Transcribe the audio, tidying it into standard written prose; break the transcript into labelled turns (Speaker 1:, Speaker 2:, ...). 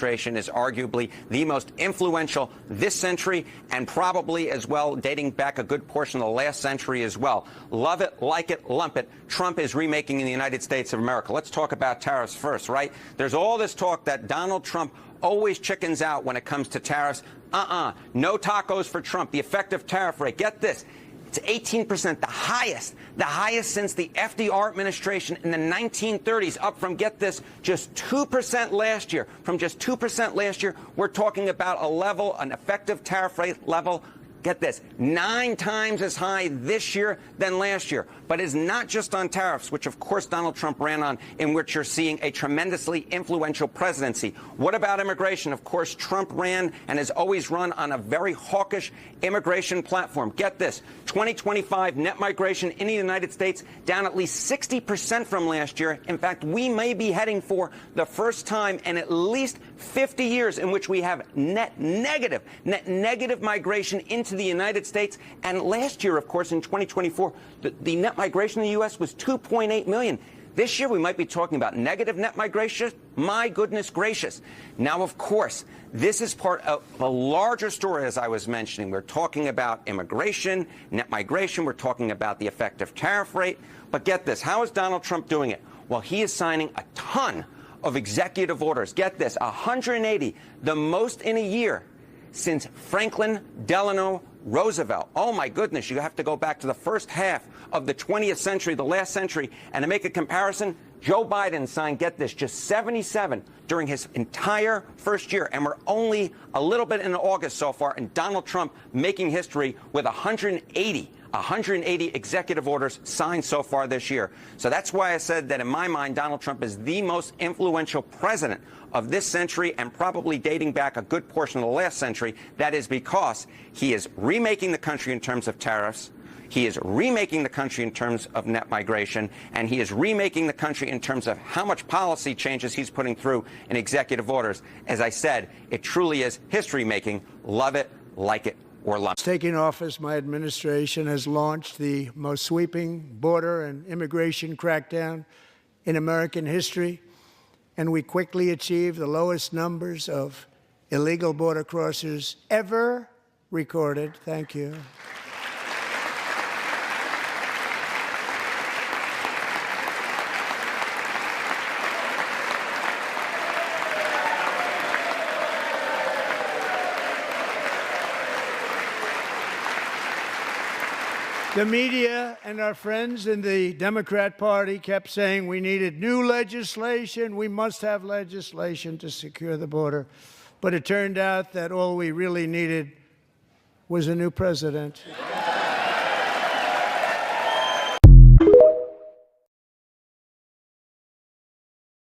Speaker 1: administration is arguably the most influential this century and probably as well dating back a good portion of the last century as well. Love it, like it, lump it. Trump is remaking in the United States of America. Let's talk about tariffs first, right? There's all this talk that Donald Trump always chickens out when it comes to tariffs. No tacos for Trump. The effective tariff rate, get this, it's 18%, the highest since the FDR administration in the 1930s, up from, get this, just 2% last year. From just 2% last year, we're talking about a level, an effective tariff rate level, get this, 9 times as high this year than last year. But it's not just on tariffs, which of course Donald Trump ran on, in which you're seeing a tremendously influential presidency. What about immigration? Of course, Trump ran and has always run on a very hawkish immigration platform. Get this, 2025 net migration in the United States down at least 60% from last year. In fact, we may be heading for the first time in at least 50 years in which we have net negative migration into the United States. And last year, of course, in 2024, the net migration in the U.S. was 2.8 million. This year, we might be talking about negative net migration. My goodness gracious. Now, of course, this is part of a larger story, as I was mentioning. We're talking about immigration, net migration. We're talking about the effective tariff rate. But get this, how is Donald Trump doing it? Well, he is signing a ton of executive orders. Get this, 180, the most in a year since Franklin Delano Roosevelt. Oh, my goodness, you have to go back to the first half of the 20th century, the last century. And to make a comparison, Joe Biden signed, get this, just 77 during his entire first year. And we're only a little bit in August so far, and Donald Trump making history with 180 executive orders signed so far this year. So that's why I said that in my mind, Donald Trump is the most influential president of this century and probably dating back a good portion of the last century. That is because he is remaking the country in terms of tariffs. He is remaking the country in terms of net migration, and he is remaking the country in terms of how much policy changes he's putting through in executive orders. As I said, it truly is history-making. Love it, like it, or lump it.
Speaker 2: Taking office, my administration has launched the most sweeping border and immigration crackdown in American history, and we quickly achieved the lowest numbers of illegal border crossers ever recorded. Thank you. The media and our friends in the Democrat Party kept saying we needed new legislation. We must have legislation to secure the border. But it turned out that all we really needed was a new president.